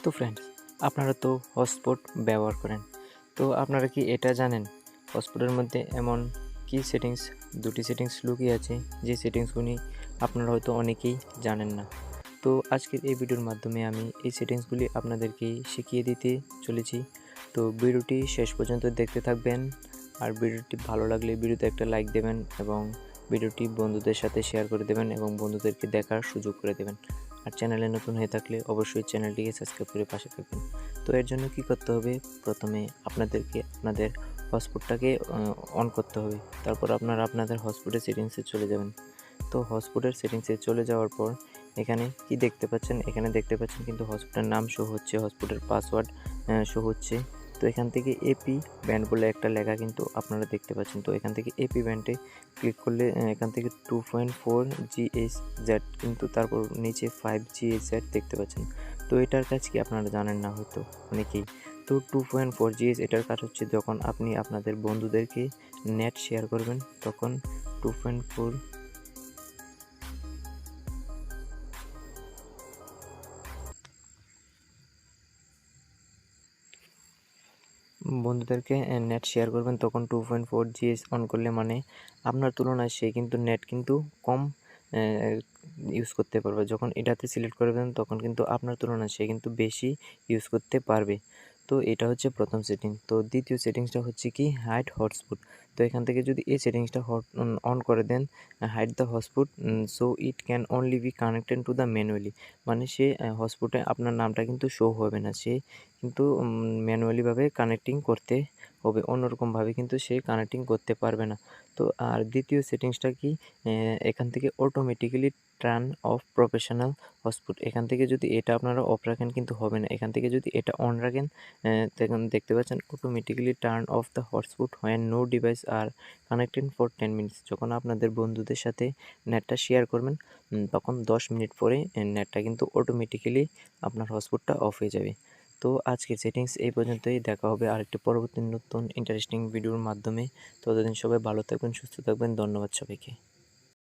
তো ফ্রেন্ডস, আপনারা তো হটস্পট ব্যবহার করেন। তো আপনারা কি এটা জানেন হটস্পটের মধ্যে এমন কি দুটি সেটিংস লুকিয়ে আছে, যে সেটিংসগুলি আপনারা হয়তো অনেকেই জানেন না। তো আজকের এই ভিডিওর মাধ্যমে আমি এই সেটিংসগুলি আপনাদেরকে শিখিয়ে দিতে চলেছি। তো ভিডিওটি শেষ পর্যন্ত দেখতে থাকবেন, আর ভিডিওটি ভালো লাগলে ভিডিওতে একটা লাইক দেবেন এবং ভিডিওটি বন্ধুদের সাথে শেয়ার করে দেবেন এবং বন্ধুদেরকে দেখার সুযোগ করে দেবেন। আর চ্যানেলে নতুন হয়ে থাকলে অবশ্যই চ্যানেলটিকে সাবস্ক্রাইব করে পাশে থাকবেন। তো এর জন্য কি করতে হবে, প্রথমে আপনাদেরকে আপনাদের হটস্পটটাকে অন করতে হবে। তারপর আপনারা আপনাদের হটস্পটের সেটিংসে চলে যাবেন। তো হটস্পটের সেটিংসে চলে যাওয়ার পর এখানে কি দেখতে পাচ্ছেন, এখানে দেখতে পাচ্ছেন কিন্তু হটস্পটের নাম শো হচ্ছে, হটস্পটের পাসওয়ার্ড শো হচ্ছে। তো এখান থেকে এপি ব্যান্ড বলে একটা লেখা কিন্তু আপনারা দেখতে পাচ্ছেন। তো এখান থেকে এপি ব্যান্ডে ক্লিক করলে এখান থেকে 2.4 GHz কিন্তু তারপর নিচে 5 GHz দেখতে পাচ্ছেন। তো এটার কাজ কি আপনারা জানেন না হয়তো অনেকেই। তো 2.4 GHz এটার কাজ হচ্ছে, যখন আপনি আপনাদের বন্ধুদেরকে নেট শেয়ার করবেন তখন 2.4 বন্ধুদেরকে নেট শেয়ার করবেন তখন 2.4 GHz অন করলে মানে আপনার তুলনায় সে কিন্তু নেট কিন্তু কম ইউজ করতে পারবে। যখন এটাতে সিলেক্ট করবেন তখন কিন্তু আপনার তুলনায় সে কিন্তু বেশি ইউজ করতে পারবে। তো এটা হচ্ছে প্রথম সেটিং। তো দ্বিতীয় সেটিংসটা হচ্ছে কি, হাইড হটস্পট। তো এখান থেকে যদি এই সেটিংসটা অন করে দেন, hide the hotspot so it can only be connected to the manually, মানে সে হটস্পটে আপনার নামটা কিন্তু শো হবে না, সে কিন্তু ম্যানুয়ালিভাবে কানেক্টিং করতে হবে, অন্যরকমভাবে কিন্তু সে কানেক্টিং করতে পারবে না। তো আর দ্বিতীয় সেটিংসটা কি, এখান থেকে automatically turn of professional hotspot, এখান থেকে যদি এটা আপনারা অফ রাখেন কিন্তু হবে না, এখান থেকে যদি এটা অন রাখেন তখন দেখতে পাচ্ছেন automatically turn off the hotspot when no device are connected for 10 minutes. যখন আপনাদের বন্ধুদের সাথে নেটটা শেয়ার করবেন তখন 10 মিনিট পরে নেটটা কিন্তু অটোমেটিক্যালি আপনার হটস্পটটা অফ হয়ে যাবে। তো আজকের সেটিংস এই পর্যন্তই, দেখা হবে আরেকটি পরবর্তী নতুন ইন্টারেস্টিং ভিডিওর মাধ্যমে। ততদিন সবাই ভালো থাকবেন, সুস্থ থাকবেন, ধন্যবাদ সবাইকে।